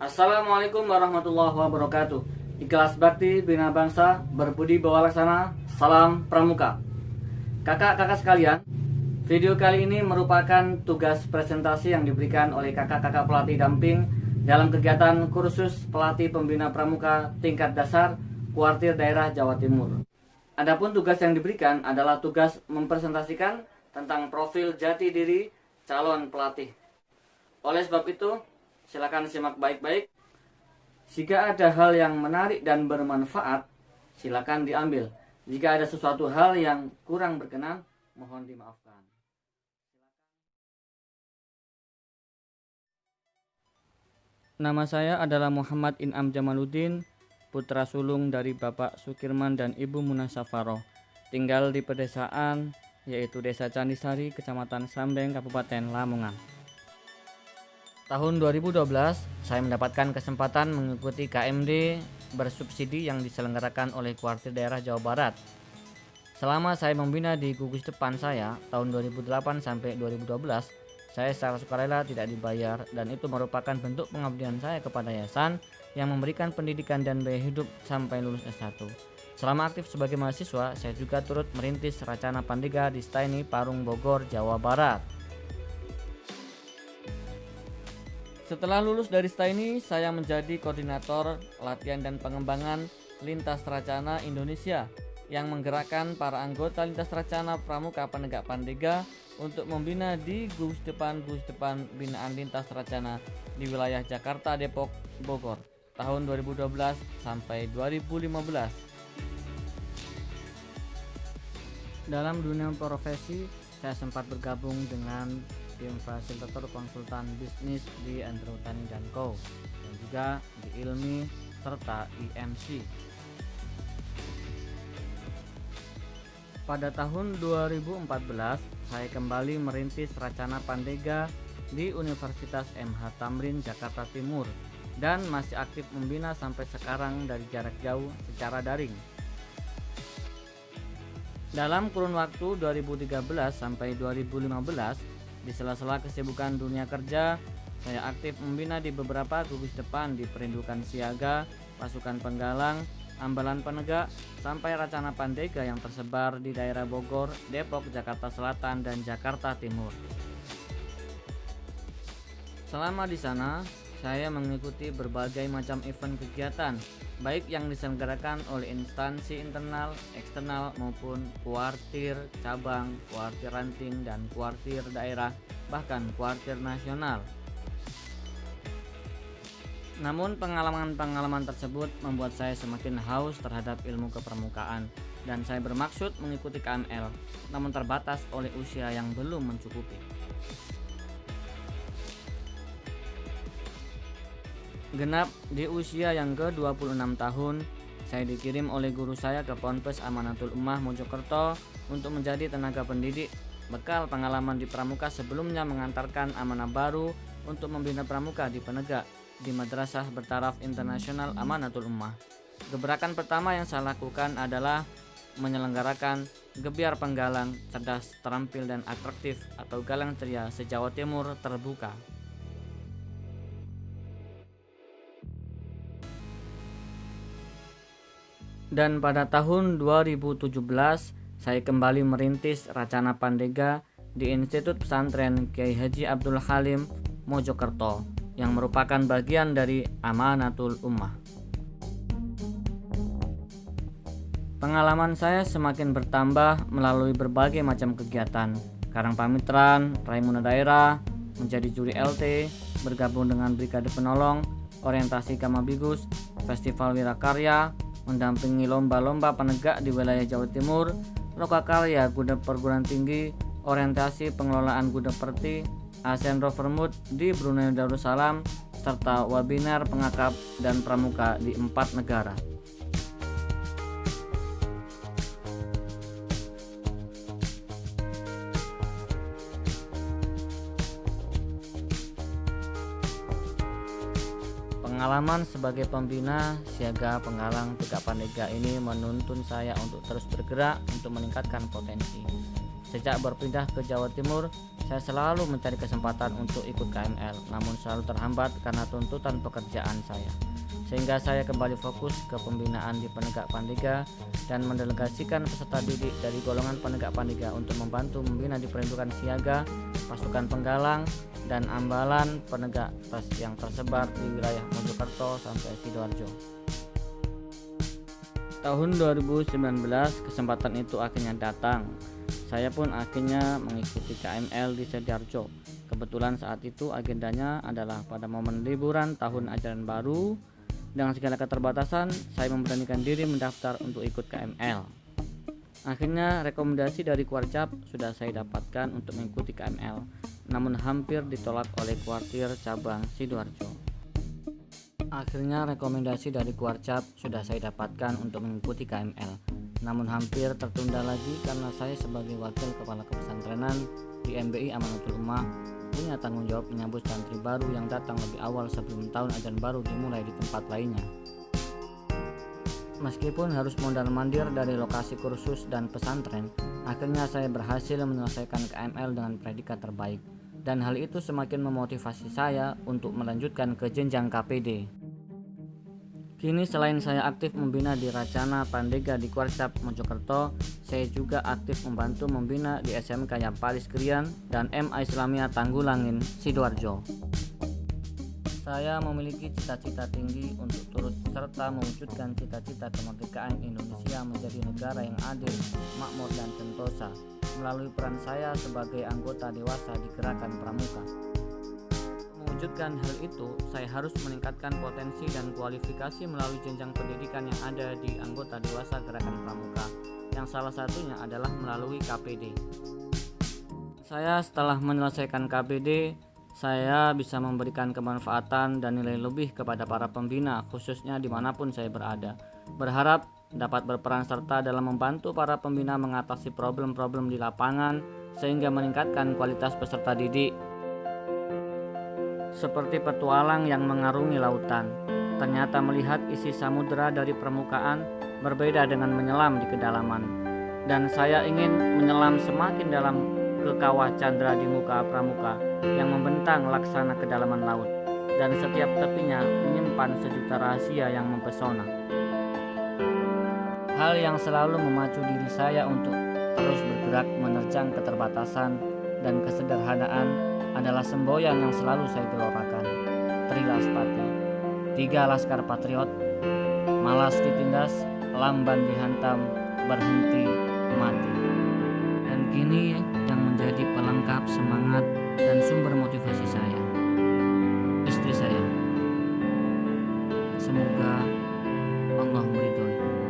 Assalamualaikum warahmatullahi wabarakatuh. Ikhlas bakti bina bangsa, berbudi bawa laksana, salam pramuka. Kakak-kakak sekalian, video kali ini merupakan tugas presentasi yang diberikan oleh kakak-kakak pelatih damping dalam kegiatan kursus pelatih pembina pramuka tingkat dasar Kuartir Daerah Jawa Timur. Adapun tugas yang diberikan adalah tugas mempresentasikan tentang profil jati diri calon pelatih. Oleh sebab itu, silakan simak baik-baik. Jika ada hal yang menarik dan bermanfaat, silakan diambil. Jika ada sesuatu hal yang kurang berkenan, mohon dimaafkan. Nama saya adalah Muhammad In'am Jamaluddin, putra sulung dari Bapak Sukirman dan Ibu Munah Safaroh. Tinggal di pedesaan, yaitu Desa Candisari, Kecamatan Sambeng, Kabupaten Lamongan. Tahun 2012, saya mendapatkan kesempatan mengikuti KMD bersubsidi yang diselenggarakan oleh Kuartir Daerah Jawa Barat. Selama saya membina di gugus depan saya, tahun 2008 sampai 2012, saya secara sukarela tidak dibayar dan itu merupakan bentuk pengabdian saya kepada yayasan yang memberikan pendidikan dan biaya hidup sampai lulus S1. Selama aktif sebagai mahasiswa, saya juga turut merintis Racana Pandega di Staini, Parung, Bogor, Jawa Barat. Setelah lulus dari Staini, saya menjadi koordinator latihan dan pengembangan Lintas Racana Indonesia yang menggerakkan para anggota Lintas Racana Pramuka Penegak Pandega untuk membina di gugus depan binaan Lintas Racana di wilayah Jakarta, Depok, Bogor tahun 2012 sampai 2015. Dalam dunia profesi, saya sempat bergabung dengan tim fasilitator konsultan bisnis di Andrew Tani & Co dan juga di Ilmi serta IMC. Pada tahun 2014, saya kembali merintis Racana Pandega di Universitas MH Tamrin, Jakarta Timur dan masih aktif membina sampai sekarang dari jarak jauh secara daring. Dalam kurun waktu 2013 sampai 2015, di sela-sela kesibukan dunia kerja, saya aktif membina di beberapa gugus depan di Perindukan Siaga, Pasukan Penggalang, Ambalan Penegak, sampai Racana Pandega yang tersebar di daerah Bogor, Depok, Jakarta Selatan, dan Jakarta Timur. Selama di sana, saya mengikuti berbagai macam event kegiatan, baik yang diselenggarakan oleh instansi internal, eksternal maupun kuartir cabang, kuartir ranting, dan kuartir daerah, bahkan kuartir nasional. Namun pengalaman-pengalaman tersebut membuat saya semakin haus terhadap ilmu kepramukaan dan saya bermaksud mengikuti KML, namun terbatas oleh usia yang belum mencukupi. Genap di usia yang ke-26 tahun, saya dikirim oleh guru saya ke Ponpes Amanatul Ummah Mojokerto untuk menjadi tenaga pendidik. Bekal pengalaman di pramuka sebelumnya mengantarkan amanah baru untuk membina pramuka di Penegak di Madrasah Bertaraf Internasional Amanatul Ummah. Gebrakan pertama yang saya lakukan adalah menyelenggarakan Gebiar Penggalang Cerdas, Terampil, dan Atraktif atau Galang Ceria se-Jawa Timur terbuka. Dan pada tahun 2017, saya kembali merintis Racana Pandega di Institut Pesantren Kiai Haji Abdul Halim, Mojokerto, yang merupakan bagian dari Amanatul Ummah. Pengalaman saya semakin bertambah melalui berbagai macam kegiatan, Karang Pamitran, Raimuna Daerah, menjadi juri LT, bergabung dengan Brigade Penolong, orientasi Kamabigus, Festival Wirakarya, mendampingi lomba-lomba penegak di wilayah Jawa Timur, Lokakarya Gudeg Perguruan Tinggi, orientasi pengelolaan Gudeg Perti, ASEAN Rover Mood di Brunei Darussalam, serta webinar pengakap dan pramuka di 4 negara. Pengalaman sebagai pembina siaga penggalang tegak pandega ini menuntun saya untuk terus bergerak untuk meningkatkan potensi. Sejak berpindah ke Jawa Timur, Saya selalu mencari kesempatan untuk ikut KML, namun selalu terhambat karena tuntutan pekerjaan saya. Sehingga saya kembali fokus ke pembinaan di Penegak Pandega dan mendelegasikan peserta didik dari golongan Penegak Pandega untuk membantu membina di Perindukan Siaga, pasukan penggalang, dan ambalan penegak yang tersebar di wilayah Mojokerto sampai Sidoarjo. Tahun 2019 kesempatan itu akhirnya datang. Saya pun akhirnya mengikuti KML di Sidoarjo. Kebetulan saat itu agendanya adalah pada momen liburan tahun ajaran baru. Dengan segala keterbatasan, saya memberanikan diri mendaftar untuk ikut KML. Akhirnya rekomendasi dari Kuarcap sudah saya dapatkan untuk mengikuti KML, namun hampir ditolak oleh Kuartir Cabang Sidoarjo. Akhirnya rekomendasi dari Kuarcap sudah saya dapatkan untuk mengikuti KML, namun hampir tertunda lagi karena saya sebagai wakil kepala kepesantrenan di MBI Amanatul Ummah punya tanggung jawab menyambut santri baru yang datang lebih awal sebelum tahun ajaran baru dimulai di tempat lainnya. Meskipun harus mondar-mandir dari lokasi kursus dan pesantren, akhirnya saya berhasil menyelesaikan KML dengan predikat terbaik, dan hal itu semakin memotivasi saya untuk melanjutkan ke jenjang KPD. Kini selain saya aktif membina di Racana Pandega di Kuarcap Mojokerto, saya juga aktif membantu membina di SMK Yapalis Krian dan MA Islamia Tanggulangin Sidoarjo. Saya memiliki cita-cita tinggi untuk turut serta mewujudkan cita-cita kemerdekaan Indonesia menjadi negara yang adil, makmur, dan sentosa melalui peran saya sebagai anggota dewasa di Gerakan Pramuka. Mewujudkan hal itu, saya harus meningkatkan potensi dan kualifikasi melalui jenjang pendidikan yang ada di anggota dewasa Gerakan Pramuka, yang salah satunya adalah melalui KPD. Saya setelah menyelesaikan KPD, saya bisa memberikan kemanfaatan dan nilai lebih kepada para pembina, khususnya dimanapun saya berada. Berharap dapat berperan serta dalam membantu para pembina mengatasi problem-problem di lapangan, sehingga meningkatkan kualitas peserta didik. Seperti petualang yang mengarungi lautan, ternyata melihat isi samudera dari permukaan berbeda dengan menyelam di kedalaman. Dan saya ingin menyelam semakin dalam ke kawah candra di muka pramuka yang membentang laksana kedalaman laut, dan setiap tepinya menyimpan sejuta rahasia yang mempesona. Hal yang selalu memacu diri saya untuk terus bergerak menerjang keterbatasan dan kesederhanaan adalah semboyan yang selalu saya gelorakan. Trilas Pati, 3 laskar patriot, malas ditindas, lamban dihantam, berhenti mati. Dan kini yang menjadi pelengkap semangat dan sumber motivasi saya, istri saya. Semoga Allah meridhoi.